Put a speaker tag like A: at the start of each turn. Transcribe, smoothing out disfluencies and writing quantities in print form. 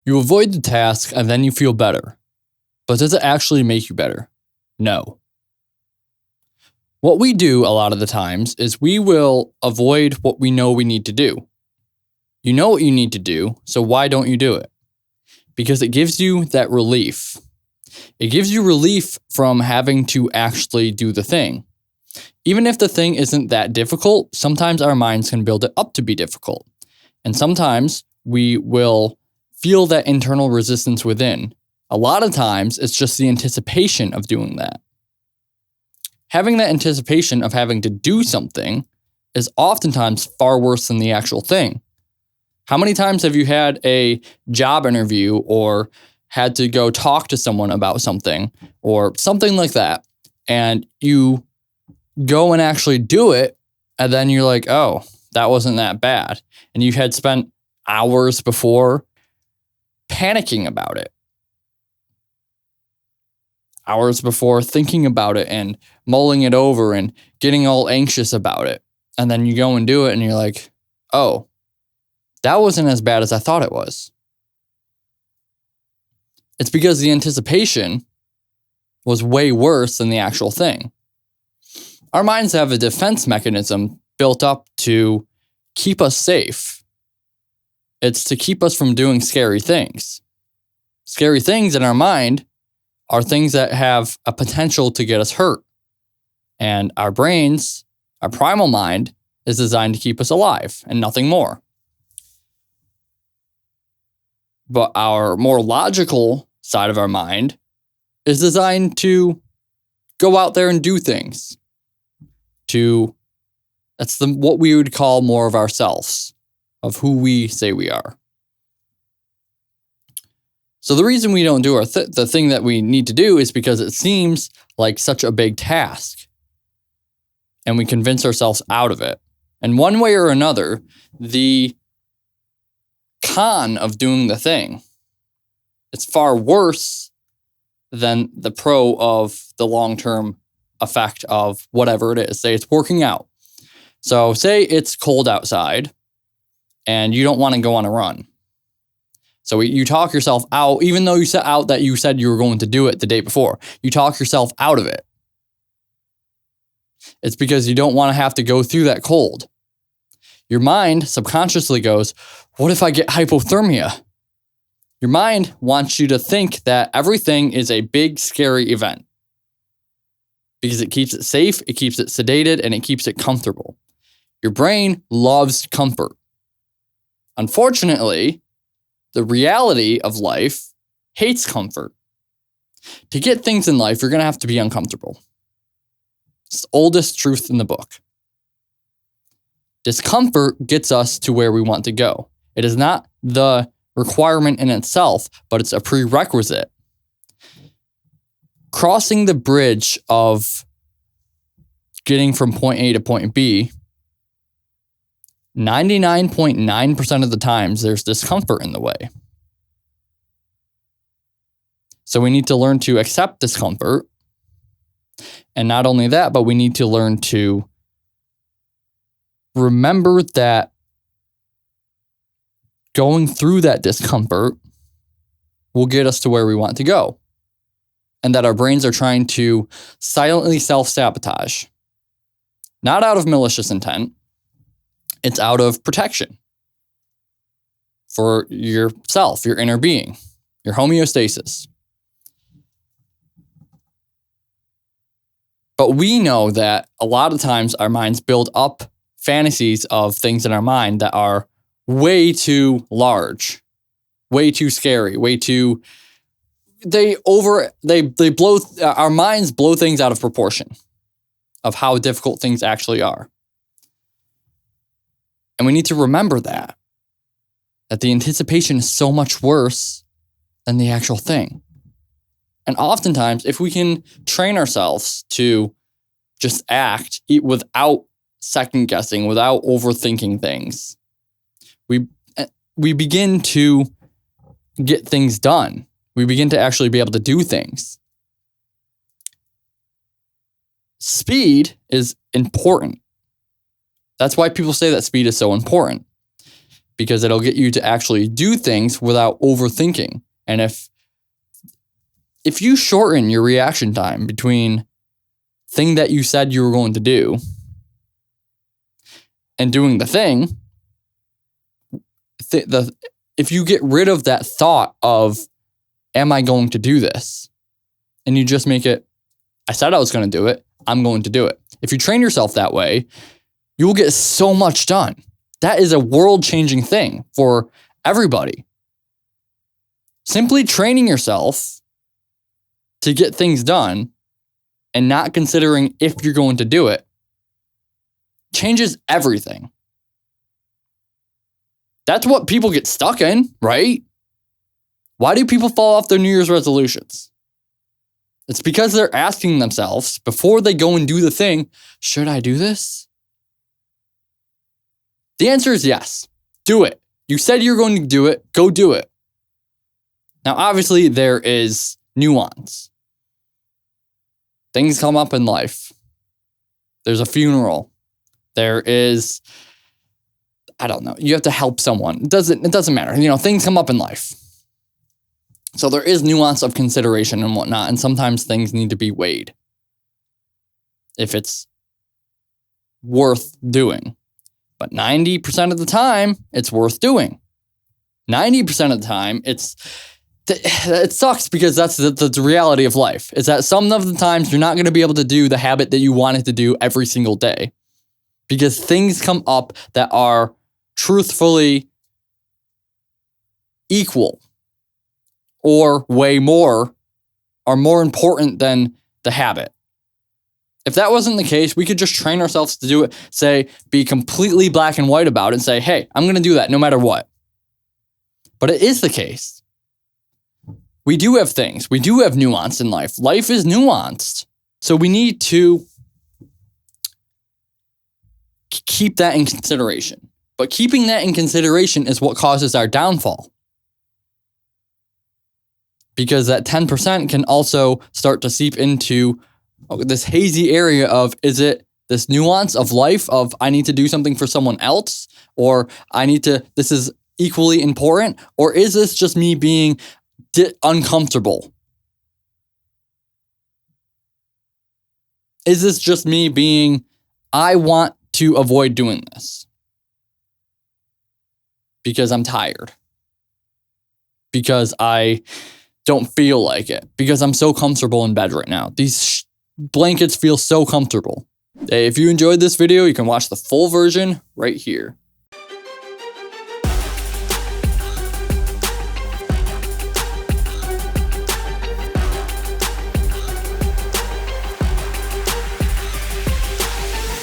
A: You avoid the task and then you feel better. But does it actually make you better? No. What we do a lot of the times is we will avoid what we know we need to do. You know what you need to do, so why don't you do it? Because it gives you that relief. It gives you relief from having to actually do the thing. Even if the thing isn't that difficult, sometimes our minds can build it up to be difficult. And sometimes we will feel that internal resistance within. A lot of times, it's just the anticipation of doing that. Having that anticipation of having to do something is oftentimes far worse than the actual thing. How many times have you had a job interview or had to go talk to someone about something or something like that, and you go and actually do it, and then you're like, oh, that wasn't that bad. And you had spent hours before panicking about it. Hours before thinking about it and mulling it over and getting all anxious about it. And then you go and do it and you're like, oh, that wasn't as bad as I thought it was. It's because the anticipation was way worse than the actual thing. Our minds have a defense mechanism built up to keep us safe. It's to keep us from doing scary things. Scary things in our mind are things that have a potential to get us hurt. And our brains, our primal mind, is designed to keep us alive and nothing more. But our more logical side of our mind is designed to go out there and do things. That's what we would call more of ourselves, of who we say we are. So the reason we don't do the thing that we need to do is because it seems like such a big task. And we convince ourselves out of it. And one way or another, the con of doing the thing, it's far worse than the pro of the long-term effect of whatever it is. Say it's working out. So say it's cold outside and you don't want to go on a run. So you talk yourself out, even though you set out that you said you were going to do it the day before. You talk yourself out of it. It's because you don't want to have to go through that cold. Your mind subconsciously goes, what if I get hypothermia? Your mind wants you to think that everything is a big, scary event. Because it keeps it safe, it keeps it sedated, and it keeps it comfortable. Your brain loves comfort. Unfortunately, the reality of life hates comfort. To get things in life, you're going to have to be uncomfortable. It's the oldest truth in the book. Discomfort gets us to where we want to go. It is not the requirement in itself, but it's a prerequisite. Crossing the bridge of getting from point A to point B, 99.9% of the times there's discomfort in the way. So we need to learn to accept discomfort. And not only that, but we need to learn to remember that going through that discomfort will get us to where we want to go. And that our brains are trying to silently self-sabotage. Not out of malicious intent. It's out of protection. For yourself, your inner being, your homeostasis. But we know that a lot of times our minds build up fantasies of things in our mind that are way too large, way too scary, way too... Our minds blow things out of proportion of how difficult things actually are. And we need to remember that the anticipation is so much worse than the actual thing. And oftentimes, if we can train ourselves to just act without second guessing, without overthinking things, we begin to get things done. We begin to actually be able to do things. Speed is important. That's why people say that speed is so important. because it'll get you to actually do things without overthinking. And if you shorten your reaction time between thing that you said you were going to do and doing the thing, if you get rid of that thought of, am I going to do this? And you just make it, I said I was going to do it, I'm going to do it. If you train yourself that way, you will get so much done. That is a world-changing thing for everybody. Simply training yourself to get things done and not considering if you're going to do it changes everything. That's what people get stuck in, right? Why do people fall off their New Year's resolutions? It's because they're asking themselves before they go and do the thing, should I do this? The answer is yes. Do it. You said you're going to do it. Go do it. Now, obviously, there is nuance. Things come up in life. There's a funeral. There is, I don't know, you have to help someone. It doesn't matter. Things come up in life. So there is nuance of consideration and whatnot, and sometimes things need to be weighed if it's worth doing. But 90% of the time, it's worth doing. 90% of the time, it sucks because that's the reality of life. Is that some of the times you're not going to be able to do the habit that you wanted to do every single day because things come up that are truthfully equal or way more, are more important than the habit. If that wasn't the case, we could just train ourselves to do it, say, be completely black and white about it and say, hey, I'm going to do that no matter what. But it is the case. We do have things. We do have nuance in life. Life is nuanced. So we need to keep that in consideration. But keeping that in consideration is what causes our downfall. Because that 10% can also start to seep into this hazy area of, is it this nuance of life of I need to do something for someone else, or this is equally important, or is this just me being uncomfortable? Is this just me being, I want to avoid doing this because I'm tired, because I don't feel like it, because I'm so comfortable in bed right now. These blankets feel so comfortable. If you enjoyed this video, you can watch the full version right here.